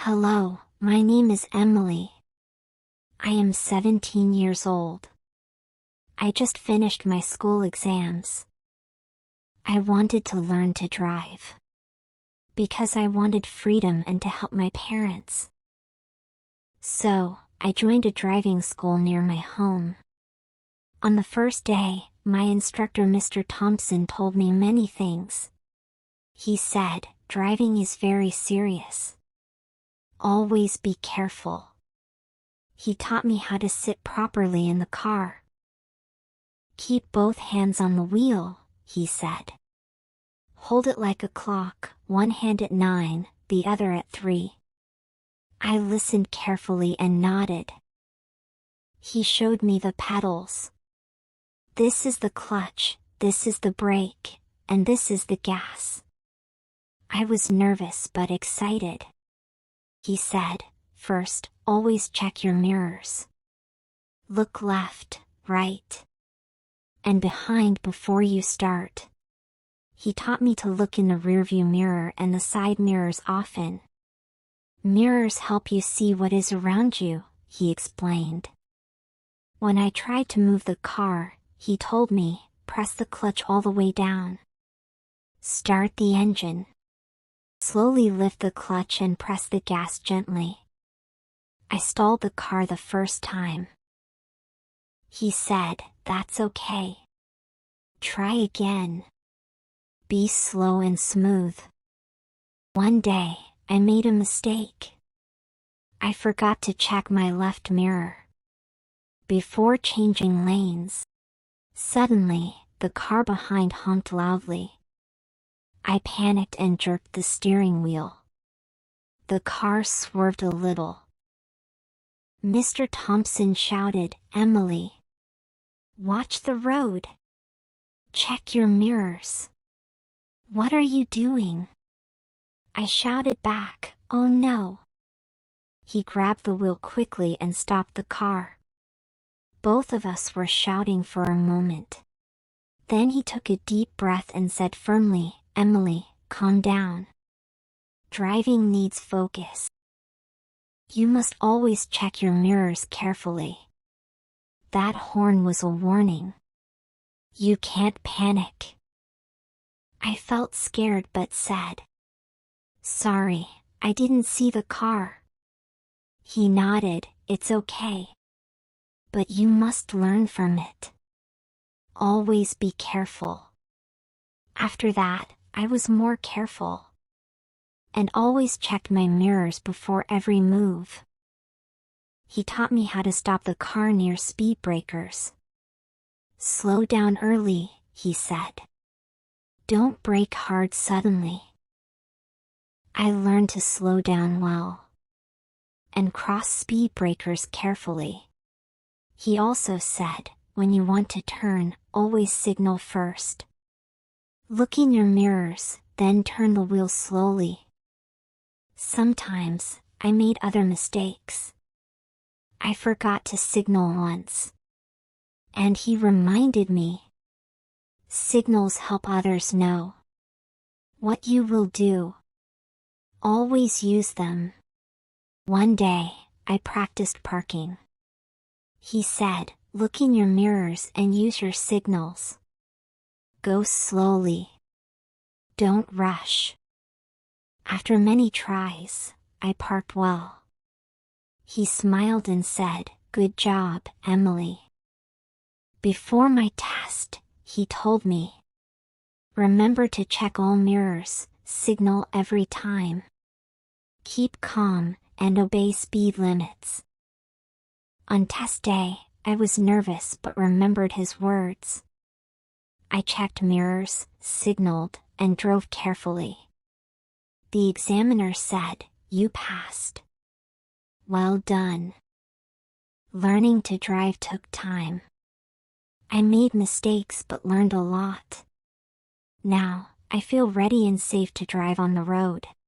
Hello, my name is Emily. I am 17 years old. I just finished my school exams. I wanted to learn to drive. Because I wanted freedom and to help my parents. So, I joined a driving school near my home. On the first day, my instructor Mr. Thompson told me many things. He said, driving is very serious. Always be careful. He taught me how to sit properly in the car. Keep both hands on the wheel, he said. Hold it like a clock, one hand at 9, the other at 3. I listened carefully and nodded. He showed me the pedals. This is the clutch, this is the brake, and this is the gas. I was nervous but excited. He said, first, always check your mirrors. Look left, right, and behind before you start. He taught me to look in the rearview mirror and the side mirrors often. Mirrors help you see what is around you, he explained. When I tried to move the car, he told me, press the clutch all the way down. Start the engine. Slowly lift the clutch and press the gas gently. I stalled the car the first time. He said, that's okay. Try again. Be slow and smooth. One day, I made a mistake. I forgot to check my left mirror. Before changing lanes. Suddenly, the car behind honked loudly. I panicked and jerked the steering wheel. The car swerved a little. Mr. Thompson shouted, Emily. Watch the road. Check your mirrors. What are you doing? I shouted back, oh no. He grabbed the wheel quickly and stopped the car. Both of us were shouting for a moment. Then he took a deep breath and said firmly, Emily, calm down. Driving needs focus. You must always check your mirrors carefully. That horn was a warning. You can't panic. I felt scared but said, sorry, I didn't see the car. He nodded, it's okay. But you must learn from it. Always be careful. After that, I was more careful. And always checked my mirrors before every move. He taught me how to stop the car near speed breakers. Slow down early, he said. Don't brake hard suddenly. I learned to slow down well. And cross speed breakers carefully. He also said, when you want to turn, always signal first. Look in your mirrors, then turn the wheel slowly. Sometimes, I made other mistakes. I forgot to signal once. And he reminded me. Signals help others know what you will do. Always use them. One day, I practiced parking. He said, look in your mirrors and use your signals. Go slowly. Don't rush. After many tries, I parked well. He smiled and said, good job, Emily. Before my test, he told me. Remember to check all mirrors, signal every time. Keep calm, and obey speed limits. On test day, I was nervous but remembered his words. I checked mirrors, signaled, and drove carefully. The examiner said, you passed. Well done. Learning to drive took time. I made mistakes but learned a lot. Now, I feel ready and safe to drive on the road.